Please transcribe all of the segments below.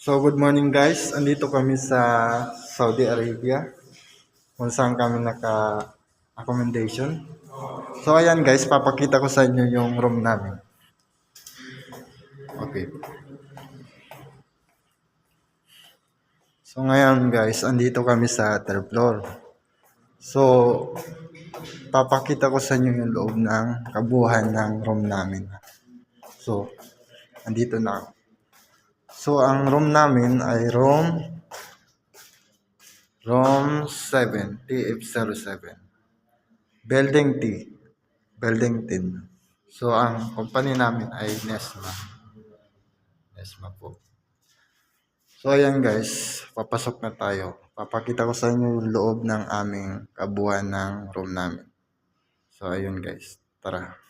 So good morning guys, andito kami sa Saudi Arabia kung saan kami naka-accommodation. So ayan guys, papakita ko sa inyo yung room namin. Okay. So ngayon guys, andito kami sa third floor. So papakita ko sa inyo yung loob ng kabuuan ng room namin. So andito na. So ang room namin ay room 7, TF07. Building T. Building 10. So, ang company namin ay Nesma. Nesma po. So, ayan guys. Papasok na tayo. Papakita ko sa inyo yung loob ng aming kabuuan ng room namin. So, ayun guys. Tara.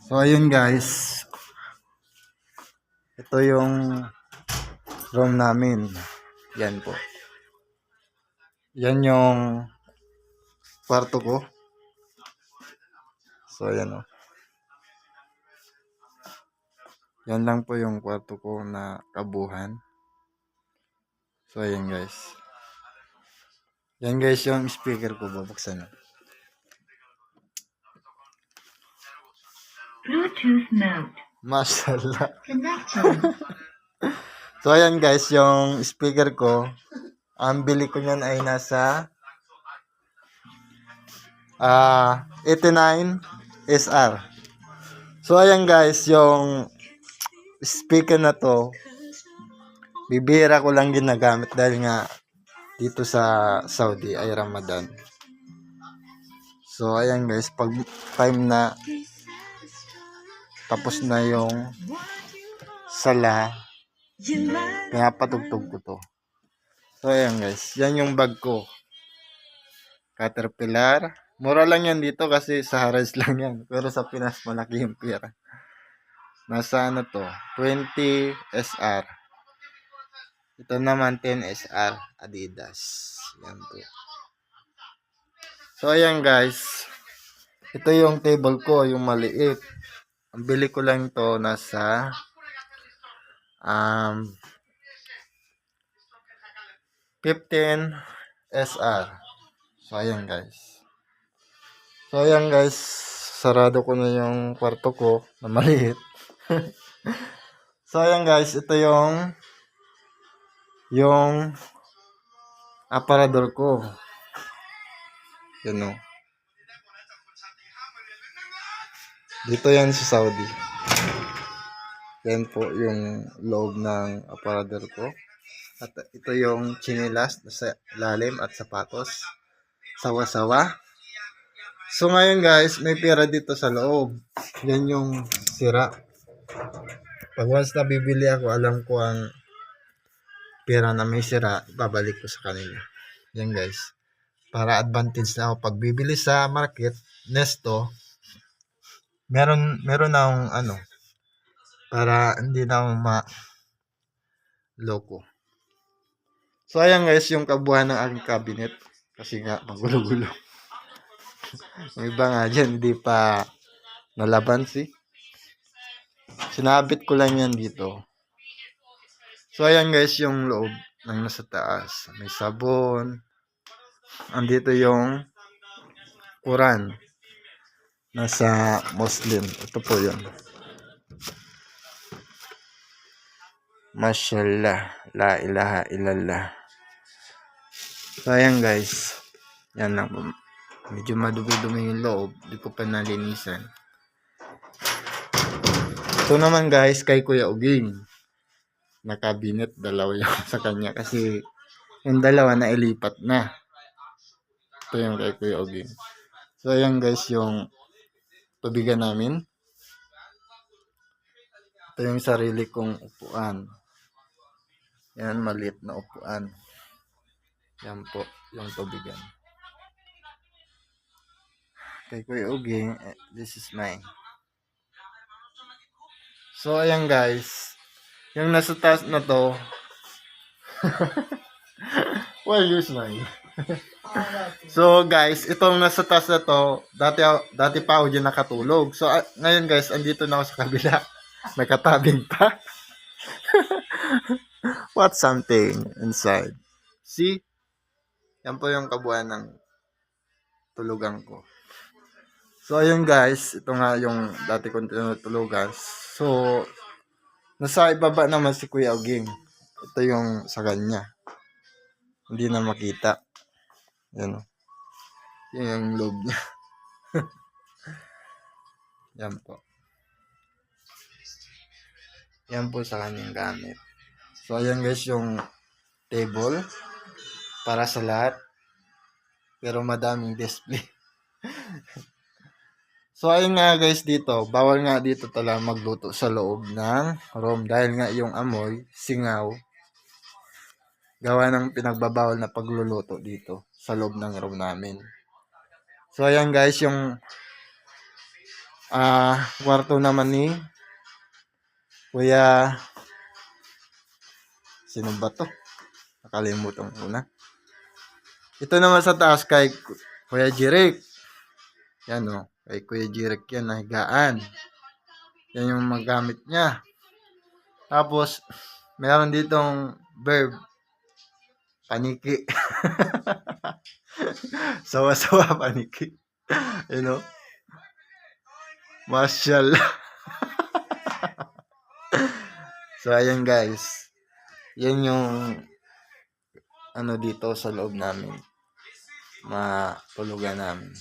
So, ayun guys. Ito yung room namin. Yan po. Yan yung kwarto ko. So, ayan o. Yan lang po yung kwarto ko na kabuuan. So, ayan guys. Yan guys yung speaker ko. Babuksan na. Bluetooth mode. Mashallah. Connected. So, ayan guys, yung speaker ko, ang bili ko niyan ay nasa 89 SR. So, ayan guys, yung speaker na to, bibira ko lang ginagamit dahil nga dito sa Saudi ay Ramadan. So, ayan guys, pag time na tapos na yung sala, kaya patugtog ko to. So, ayan guys, yan yung bag ko. Caterpillar. Mura lang yan dito kasi sa Harrods lang yan. Pero sa Pinas, malaki yung pera. Nasa ano to? 20 SR. Ito naman 10 SR. Adidas. Yan po. So, ayan guys. Ito yung table ko, yung maliit. Ang bili ko lang to nasa 15 SR. So, ayan guys. So, ayan guys. Sarado ko na yung kwarto ko na maliit. So, ayan guys. Ito yung aparador ko. Yan o. Dito yan sa Saudi. Yan po yung loob ng aparador ko. At ito yung chinilas sa lalim at sapatos. Sawa-sawa. So ngayon guys, may pera dito sa loob. Yan yung sira. Pag once na bibili ako, alam ko ang pera na may sira, babalik ko sa kanila. Yan guys. Para advantage na ako. Pag bibili sa market, Nesto, meron akong ano, para hindi na ako loko. So ayan guys, yung kabuuan ng aking cabinet. Kasi nga, magulo-gulo. Yung iba nga dyan, hindi pa nalaban sinabit ko lang yan dito. So ayan guys, yung loob ng nasa taas. May sabon. Andito yung Quran. Nasa Muslim. Ito po yun. Mashallah. La ilaha illallah. So ayan guys. Yan lang po. Medyo madumi-dumi yung loob. Di ko pa nalinisan. Ito naman guys kay Kuya Uging. Na cabinet. Dalawa yung sa kanya. Kasi yung dalawa na ilipat na. Ito yung kay Kuya Uging. So ayan guys yung tubigan namin. Ito yung sarili kong upuan. Yan maliit na upuan. Yan po yung tubigan. Kay Kuya Uging, this is mine. So, ayan guys. Yung nasa taas na to. Why you smile? So, guys, itong nasa taas na to, dati pa ako dyan nakatulog. So, ngayon guys, andito na ako sa kabila. Nakatabing pa. What something inside? See? Yan po yung kabuuan ng tulugan ko. So, ayun guys. Ito nga yung dati kong tinutulugan. So, nasa ibaba naman si Kuya Oging. Ito yung sa kanya. Hindi na makita. Yan o. Yan yung loob niya. Yan po. Yan po sa kanyang gamit. So, ayan guys yung table para sa lahat. Pero madaming display. So, ayun nga guys dito. Bawal nga dito talaga magluto sa loob ng room. Dahil nga yung amoy, singaw, gawa ng pinagbabawal na pagluluto dito sa loob ng room namin. So, ayan guys yung kwarto naman ni Kuya, sino ba to? Nakalimutan ko na. Ito naman sa taas kay Kuya Jirik. Yan o. Kay Kuya Jirik yan, nahigaan. Yan yung magamit niya. Tapos, meron ditong verb. Paniki. Sawa-sawa paniki. You know? Mashallah. So, ayan guys. Yan yung ano dito sa loob namin. Matulugan namin.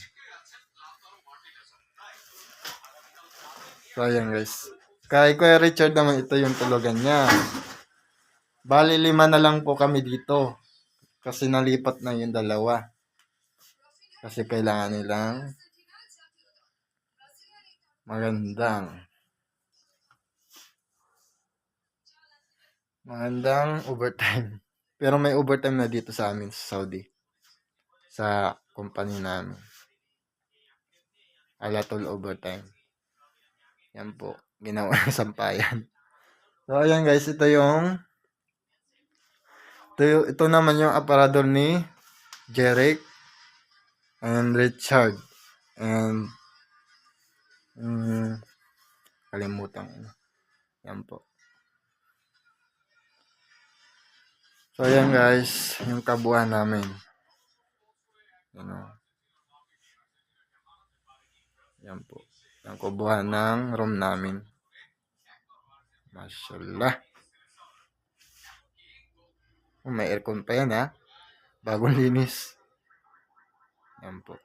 So, ayan guys. Kay Kuya Richard naman, ito yung tulugan niya. Bali, 5 na lang po kami dito. Kasi nalipat na yung 2. Kasi kailangan nilang magandang overtime. Pero may overtime na dito sa amin sa Saudi. Sa company namin. Alatol overtime. Yan po. Ginawa ng sampayan. So, ayan guys. Ito naman yung aparador ni Jeric and Richard. And kalimutan ko. Yan po. So, ayan guys. Yung kabuuan namin. Yan po. Yung kabuuan ng room namin. Mashallah. May aircon pa yan ha. Bagong linis. Yan po.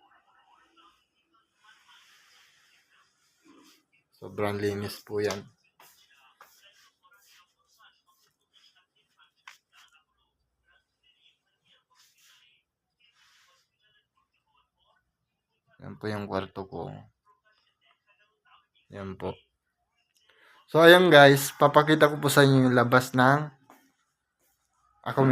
Sobrang linis po yan. Yan po yung kwarto ko. Yan po. So, ayan guys. Papakita ko po sa inyo yung labas ng accommodation.